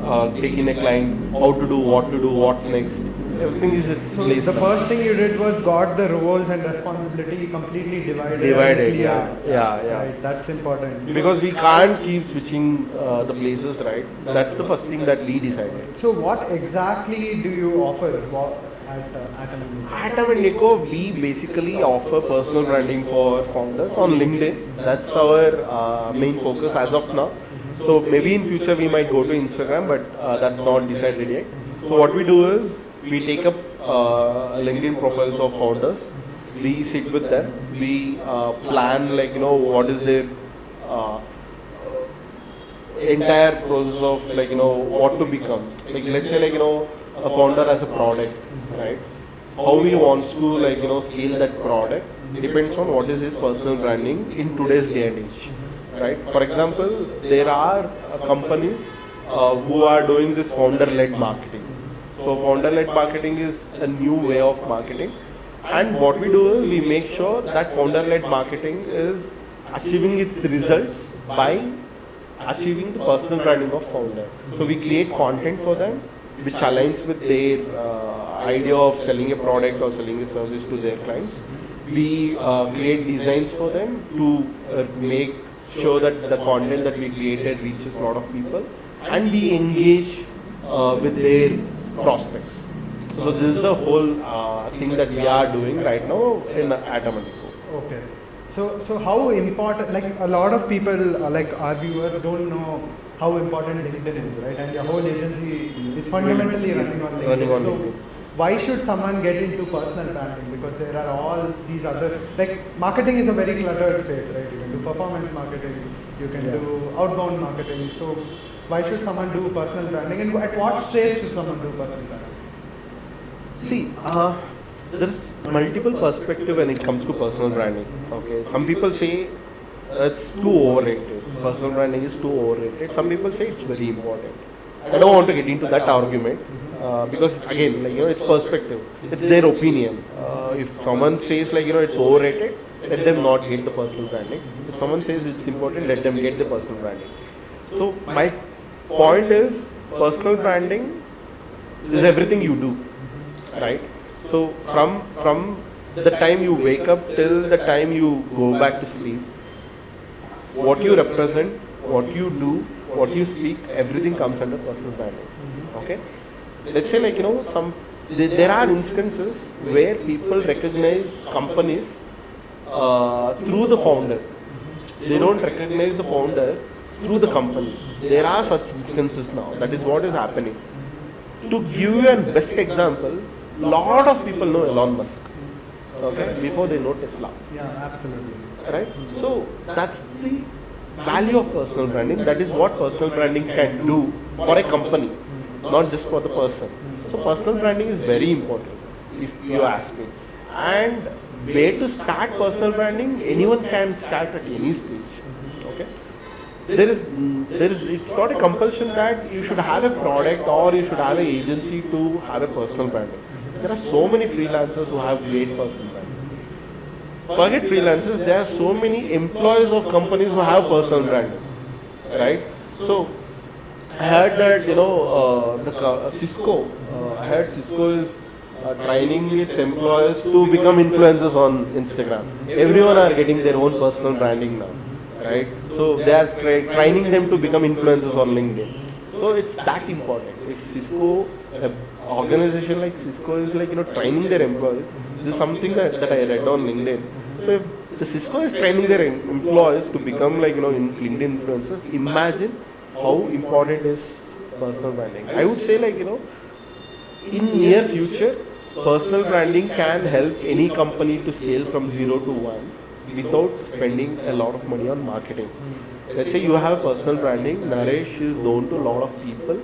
Speaker 1: take in a client, how to do, what to do, what's next. Everything is in
Speaker 2: So
Speaker 1: place
Speaker 2: the
Speaker 1: now.
Speaker 2: first thing you did was got the roles and responsibility completely divided. and
Speaker 1: Divided,
Speaker 2: cleared.
Speaker 1: yeah.
Speaker 2: Right, that's important.
Speaker 1: Because we can't keep switching the places, right? That's the first thing that we decided.
Speaker 2: So what exactly do you offer at Atom and Echo?
Speaker 1: Atom and Echo, we basically offer personal branding for founders on LinkedIn. That's our main focus as of now. So maybe in future we might go to Instagram, but that's not decided yet. So what we do is we take up LinkedIn profiles of founders. We sit with them. We plan like what is their entire process of like what to become. Like let's say like a founder has a product, right? How he wants to like scale that product depends on what is his personal branding in today's day and age, right? For example, there are companies who are doing this founder-led marketing. So founder-led marketing is a new way of marketing, and what we do is we make sure that founder-led marketing is achieving its results by achieving the personal branding of founder. So we create content for them which aligns with their idea of selling a product or selling a service to their clients. We create designs for them to make sure that the content that we created reaches a lot of people, and we engage with their prospects. So this is the whole thing that we are doing right now in Automatic.
Speaker 2: Okay. So how important, like a lot of people, like our viewers don't know how important LinkedIn is, right? And your whole agency is fundamentally running on LinkedIn. So
Speaker 1: LinkedIn.
Speaker 2: why should someone get into personal branding? Because there are all these other, like marketing is a very cluttered space, right? You can do performance marketing, you can do outbound marketing. So why should someone do personal branding? And at what stage should someone do personal branding?
Speaker 1: See, there's multiple perspective when it comes to personal branding. Okay, some people say it's too overrated. Personal branding is too overrated. Some people say it's very important. I don't want to get into that argument because again, like it's perspective. It's their opinion. If someone says it's overrated, let them not get the personal branding. If someone says it's important, let them get the personal branding. So my point is, personal branding is everything you do, right? So from the time you wake up till the time you go back to sleep, what you represent, what you do, what you speak, everything comes under personal branding. Okay, let's say there are instances where people recognize companies through the founder. They don't recognize the founder through the company. There are such instances now. That is what is happening. To give you a best example, lot of people know Elon Musk, okay, before they know Tesla.
Speaker 2: Yeah, absolutely.
Speaker 1: Right? So that's the value of personal branding. That is what personal branding can do for a company, not just for the person. So personal branding is very important, if you ask me. And where to start personal branding, anyone can start at any stage. Okay? It's not a compulsion that you should have a product or you should have an agency to have a personal branding. There are so many freelancers who have great personal branding. Forget freelancers, there are so many employees of companies who have personal branding, right? So I heard that Cisco. I heard Cisco is training its employees to become influencers on Instagram. Everyone are getting their own personal branding now, right? So they are training them to become influencers on LinkedIn. So it's that important. If Cisco, an organization like Cisco is training their employees, this is something that I read on LinkedIn. So if the Cisco is training their employees to become LinkedIn influencers, imagine how important is personal branding. I would say in near future, personal branding can help any company to scale from 0 to 1 without spending a lot of money on marketing. Let's say you have personal branding. Naresh is known to a lot of people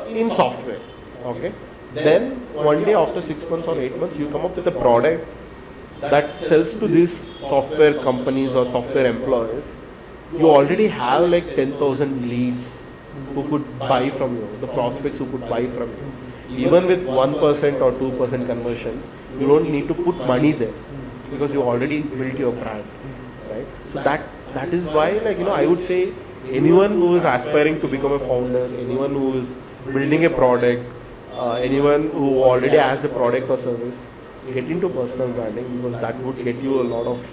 Speaker 1: in software. Okay. Then one day after 6 months or 8 months, you come up with a product that sells to these software companies or software employees. You already have 10,000 leads who could buy from you, the prospects who could buy from you. Even with 1% or 2% conversions, you don't need to put money there because you already built your brand, right? So that is why I would say anyone who is aspiring to become a founder, anyone who is building a product, anyone who already has a product or service, get into personal branding because that would get you a lot of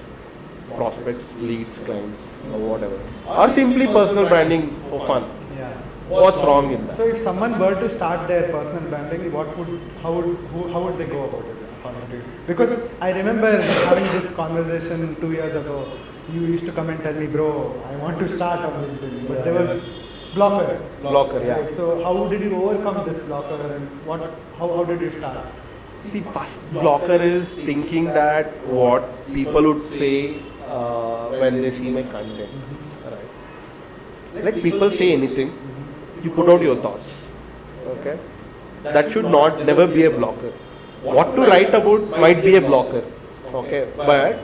Speaker 1: prospects, leads, clients, or whatever. Or simply personal branding for fun.
Speaker 2: Yeah.
Speaker 1: What's wrong in that?
Speaker 2: So if someone were to start their personal branding, how would they go about it? According to you? Because I remember having this conversation 2 years ago. You used to come and tell me, bro, I want to start on LinkedIn, but there was blocker.
Speaker 1: Blocker, yeah.
Speaker 2: Right? So how did you overcome this blocker, and how did you start?
Speaker 1: See, first blocker is thinking that what people would say when they see my content. Right? Let people say anything. You put out your thoughts. Okay? That should never be a blocker. What to write about might be a blocker. Okay? But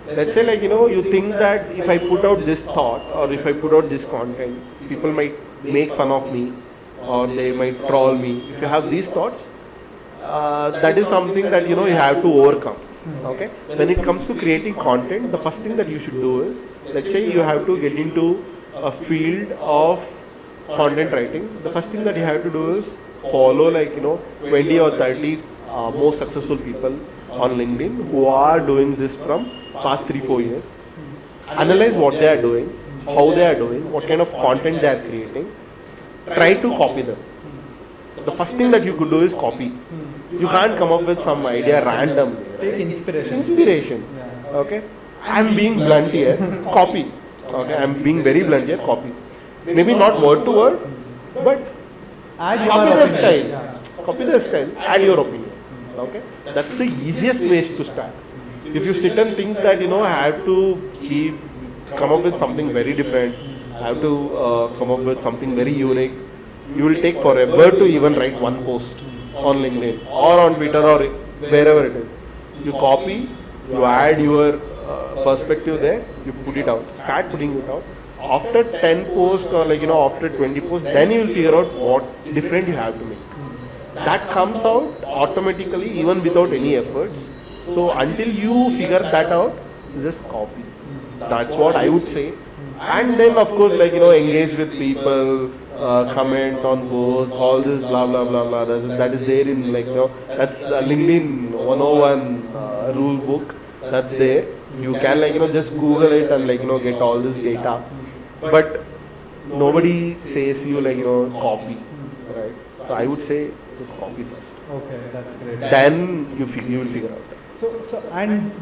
Speaker 1: let's say you think that if I put out this thought or if I put out this content, people might make fun of me or they might troll me. If you have these thoughts, that is something that you have to overcome. Okay, when it comes to creating content, the first thing that you should do is, let's say you have to get into a field of content writing. The first thing that you have to do is follow 20 or 30 most successful people on LinkedIn who are doing this from past 3-4 years. Analyze what they are doing, how they are doing, what kind of content they are creating. Try to copy them. The first thing that you could do is copy. You can't come up with some idea randomly.
Speaker 2: Take
Speaker 1: Right?
Speaker 2: inspiration.
Speaker 1: Inspiration.
Speaker 2: Yeah.
Speaker 1: Okay. I'm being blunt here. Copy. Okay. I'm being very blunt here. Copy. Maybe not word to word, but
Speaker 2: Add
Speaker 1: copy
Speaker 2: your
Speaker 1: the
Speaker 2: opinion.
Speaker 1: style.
Speaker 2: Yeah.
Speaker 1: Copy the style. Add your opinion. Okay. That's the easiest way to start. If you sit and think that I have to come up with something very different, I have to come up with something very unique, you will take forever to even write one post on LinkedIn or on Twitter or wherever it is. You copy, you add your perspective there, you put it out, start putting it out. After 10 posts or after 20 posts, then you will figure out what different you have to make. That comes out automatically even without any efforts. So until you figure that out, just copy. That's what I would say. And then of course engage with people, comment on posts, all this blah blah blah blah. That is there in that's LinkedIn 101 rule book. That's there. You can just Google it and get all this data. But nobody says you copy, right? So I would say just copy first.
Speaker 2: Okay, that's great.
Speaker 1: Then you will figure out.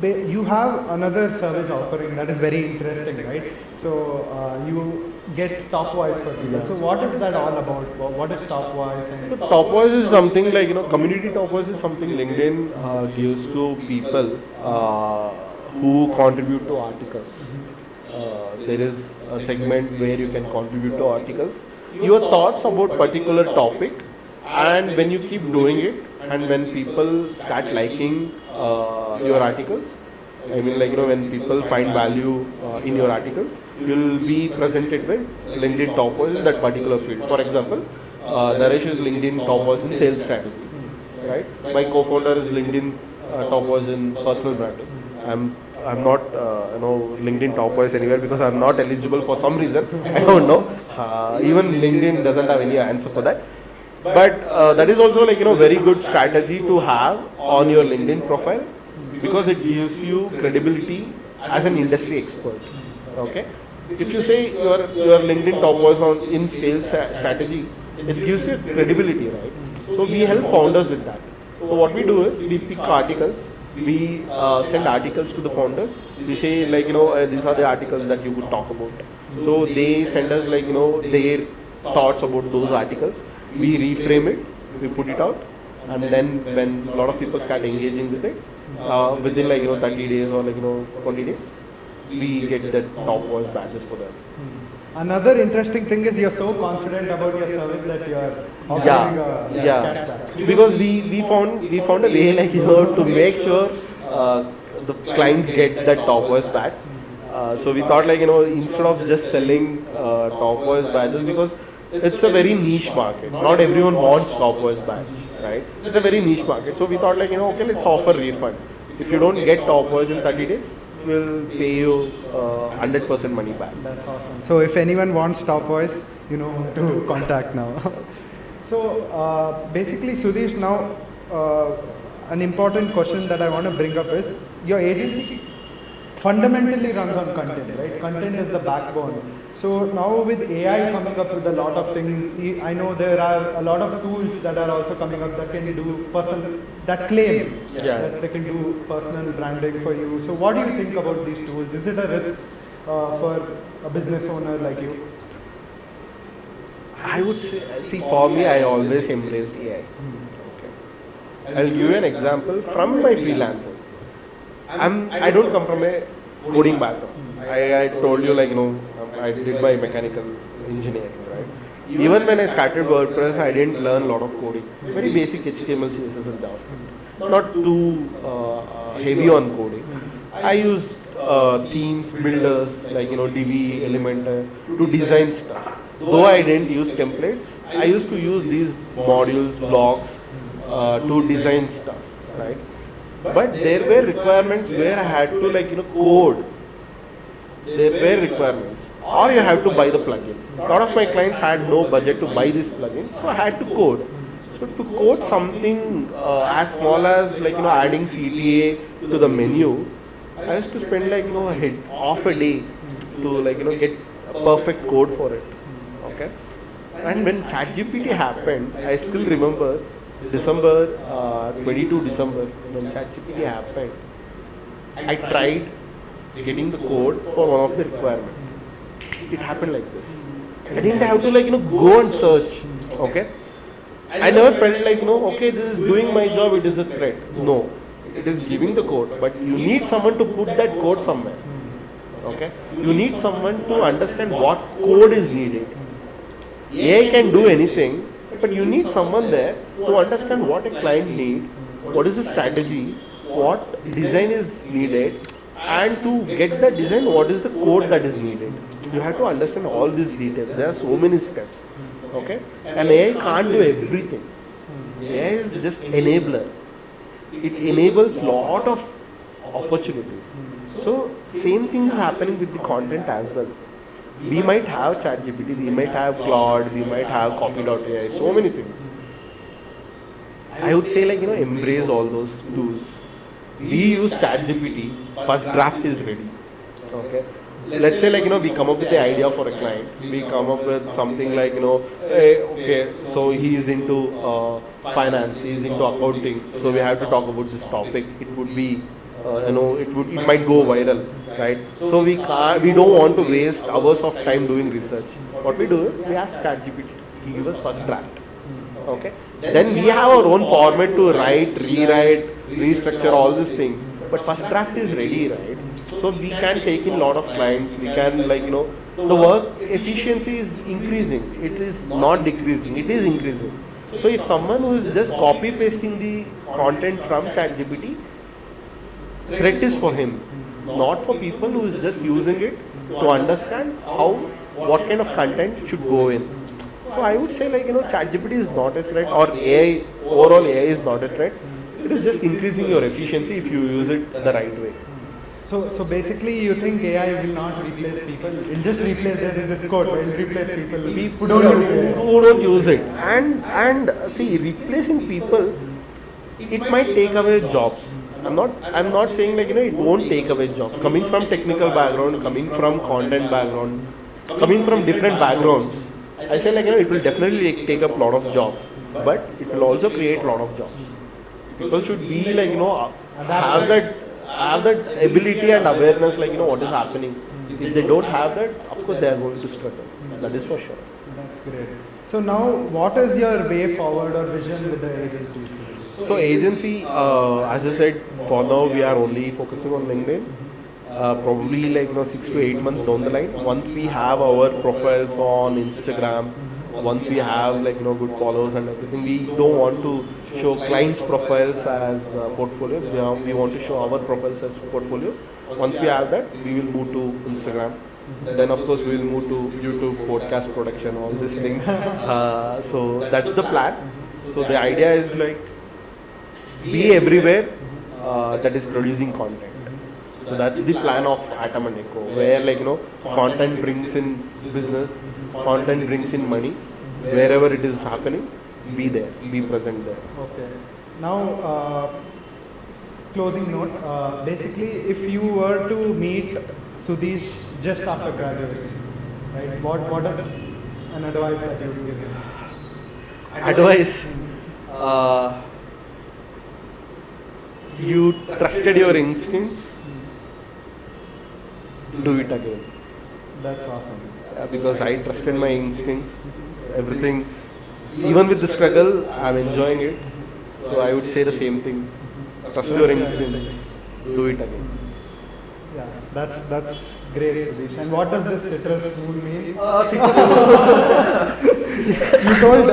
Speaker 2: You have another service offering that is very interesting, right? So you get top voice for people. So what is that all about? What is top voice?
Speaker 1: So top voice is something community top voice is something LinkedIn gives to people who contribute to articles. There is a segment where you can contribute to articles, your thoughts about particular topic, and when you keep doing it, and when people start liking your articles, I mean when people find value in your articles, you will be presented with LinkedIn top voice in that particular field. For example, Naresh is LinkedIn top voice in sales strategy, right? My co-founder is LinkedIn top voice in personal branding. I'm not LinkedIn top voice anywhere because I'm not eligible for some reason. I don't know. Even LinkedIn doesn't have any answer for that. But that is also very good strategy to have on your LinkedIn profile, because it gives you credibility as an industry expert. Okay. If you say your LinkedIn top voice in sales strategy, it gives you credibility, right? So we help founders with that. So what we do is we pick articles. We send articles to the founders. We say these are the articles that you could talk about. So they send us their thoughts about those articles. We reframe it, we put it out, and then when a lot of people start engaging with it, within 30 days or 20 days, we get the top voice badges for them.
Speaker 2: Another interesting thing is you're so confident about your service that you're offering a cashback.
Speaker 1: Because we found a way to make sure the clients get that top voice badge. So we thought instead of just selling top voice badges, because it's a very niche market. Not everyone wants top voice badge, right? It's a very niche market. So we thought okay, let's offer refund. If you don't get top voice in 30 days, we'll pay you 100% money back.
Speaker 2: That's awesome. So if anyone wants top voice, you know who to contact now. So basically, Sudheesh, now an important question that I want to bring up is your agency fundamentally runs on content, right? Content is the backbone. So now with AI coming up with a lot of things, I know there are a lot of tools that are also coming up that can do that claim that they can do personal branding for you. So what do you think about these tools? Is it a risk for a business owner like you?
Speaker 1: I would say, see, for me, I always embraced AI. Okay. I'll give you an example from my freelancing. I don't come from a coding background. I told you I did my mechanical engineering, right? Even when I started WordPress, I didn't learn a lot of coding. Very basic HTML, CSS and JavaScript. Not too heavy on coding. I used themes, builders like Divi, Elementor to design stuff. Though I didn't use templates, I used to use these modules, blocks to design stuff, right? But there were requirements where I had to code. There were requirements, or you have to buy the plugin. A lot of my clients had no budget to buy this plugin, so I had to code. So to code something as small as adding CTA to the menu, I used to spend half a day to get a perfect code for it. Okay. And when ChatGPT happened, I still remember December, 22 December, when ChatGPT happened, I tried getting the code for one of the requirement. It happened like this. I didn't have to go and search. Okay. I never felt okay, this is doing my job, it is a threat. No, it is giving the code, but you need someone to put that code somewhere. Okay, you need someone to understand what code is needed. AI can do anything, but you need someone there to understand what a client needs, what is the strategy, what design is needed, and to get that design, what is the code that is needed. You have to understand all these details. There are so many steps. Okay, and AI can't do everything. AI is just enabler. It enables lot of opportunities. So same thing is happening with the content as well. We might have ChatGPT, we might have Claude, we might have Copy.ai, so many things. I would say embrace all those tools. We use ChatGPT, first draft is ready. Okay. Let's say we come up with the idea for a client. We come up with something hey, okay, so he is into finance, he is into accounting, so we have to talk about this topic. It would be it might go viral, right? So we don't want to waste hours of time doing research. What we do is we ask ChatGPT to give us first draft. Okay, then we have our own format to write, rewrite, restructure all these things. But first draft is ready, right? So we can take in a lot of clients. We can the work efficiency is increasing. It is not decreasing. It is increasing. So if someone who is just copy pasting the content from ChatGPT, threat is for him, not for people who is just using it to understand what kind of content should go in. So I would say ChatGPT is not a threat, or overall AI is not a threat. It is just increasing your efficiency if you use it the right way.
Speaker 2: So basically, you think AI will not replace people? It will just replace this code. It will replace people who
Speaker 1: don't use it. And see, replacing people, it might take away jobs. I'm not saying it won't take away jobs. Coming from technical background, coming from content background, coming from different backgrounds, I say it will definitely take up a lot of jobs, but it will also create a lot of jobs. People should be have that ability and awareness what is happening. If they don't have that, of course they are going to struggle. That is for sure.
Speaker 2: That's great. So now, what is your way forward or vision with the agency?
Speaker 1: So agency, as I said, for now we are only focusing on LinkedIn. Probably 6 to 8 months down the line, once we have our profiles on Instagram, once we have good followers and everything, we don't want to show clients' profiles as portfolios. We want to show our profiles as portfolios. Once we have that, we will move to Instagram. Then of course we will move to YouTube, podcast production, all these things. So that's the plan. So the idea is be everywhere that is producing content. So that's the plan of Atom and Echo, where content brings in business, content brings in money. Wherever it is happening, be there, be present there.
Speaker 2: Okay. Now, closing note. Basically, if you were to meet Sudheesh just after graduation, right? What is an advice that you would give him?
Speaker 1: Advice. You trusted your instincts. Do it again.
Speaker 2: That's awesome.
Speaker 1: Because I trusted my instincts. Everything, even with the struggle, I'm enjoying it. So I would say the same thing. Trust your instincts. Do it again.
Speaker 2: Yeah, that's great, Sudheesh. And what does this citrus moon mean? You told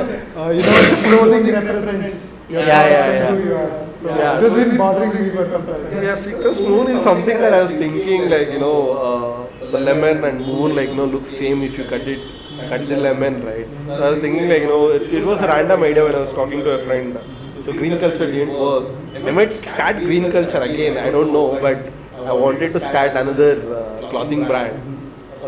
Speaker 2: clothing represents who you are. So this has been bothering me for some time.
Speaker 1: Yeah, citrus moon is something that I was thinking the lemon and moon looks same if you cut the lemon, right? So I was thinking it was a random idea when I was talking to a friend. So green culture didn't work. I might start green culture again, I don't know, but I wanted to start another clothing brand.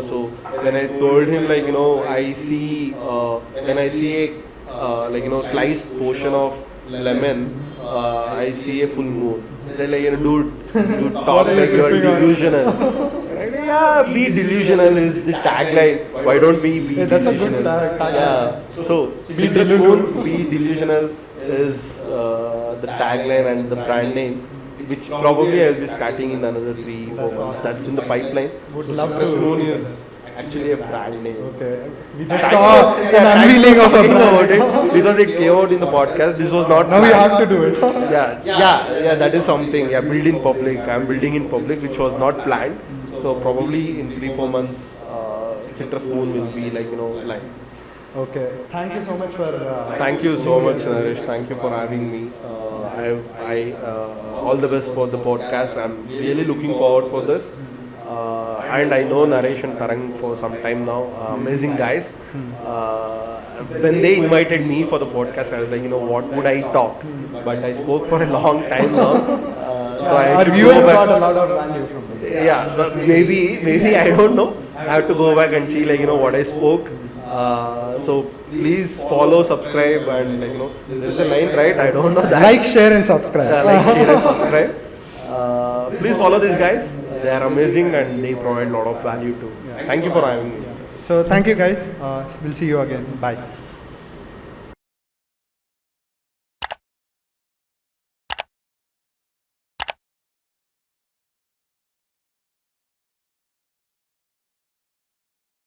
Speaker 1: So when I told him I see when I see a sliced portion of lemon, I see a full moon. I said dude, you talk like you are delusional. Yeah, be delusional is the tagline. Why don't we be
Speaker 2: that's
Speaker 1: delusional?
Speaker 2: That's a good tagline.
Speaker 1: Yeah. So citrus moon, be delusional is the tagline and the brand name, which probably I will be starting in another 3-4 months. That's in the pipeline.
Speaker 2: Would
Speaker 1: So
Speaker 2: love
Speaker 1: Citrus
Speaker 2: to.
Speaker 1: Moon is actually a brand name.
Speaker 2: Okay. We just
Speaker 1: Thanks
Speaker 2: saw
Speaker 1: for-
Speaker 2: an
Speaker 1: thanks
Speaker 2: unveiling
Speaker 1: for
Speaker 2: of a
Speaker 1: talking
Speaker 2: brand.
Speaker 1: about it because it came out in the podcast. This was not.
Speaker 2: Now we
Speaker 1: planned.
Speaker 2: have to do it.
Speaker 1: Yeah. That is something. Yeah, build in public. I'm building in public, which was not planned. So probably in 3-4 months, Citrus Moon will be live.
Speaker 2: Okay. Thank you so much for.
Speaker 1: Thank you so much, Naresh. Thank you for having me. All the best for the podcast. I'm really looking forward for this. And I know Naresh and Tarang for some time now. Amazing guys. When they invited me for the podcast, I was like, what would I talk? But I spoke for a long time now. So I
Speaker 2: Our
Speaker 1: should
Speaker 2: viewers
Speaker 1: go back.
Speaker 2: got a lot of value from this.
Speaker 1: Yeah, but maybe I don't know. I have to go back and see what I spoke. So please follow, subscribe, and there is a line, right? I don't know that.
Speaker 2: Like, share, and subscribe.
Speaker 1: Like, share, and subscribe. Please follow these guys. They are amazing and they provide a lot of value too. Thank you for having me.
Speaker 2: So thank you guys. We'll see you again. Bye.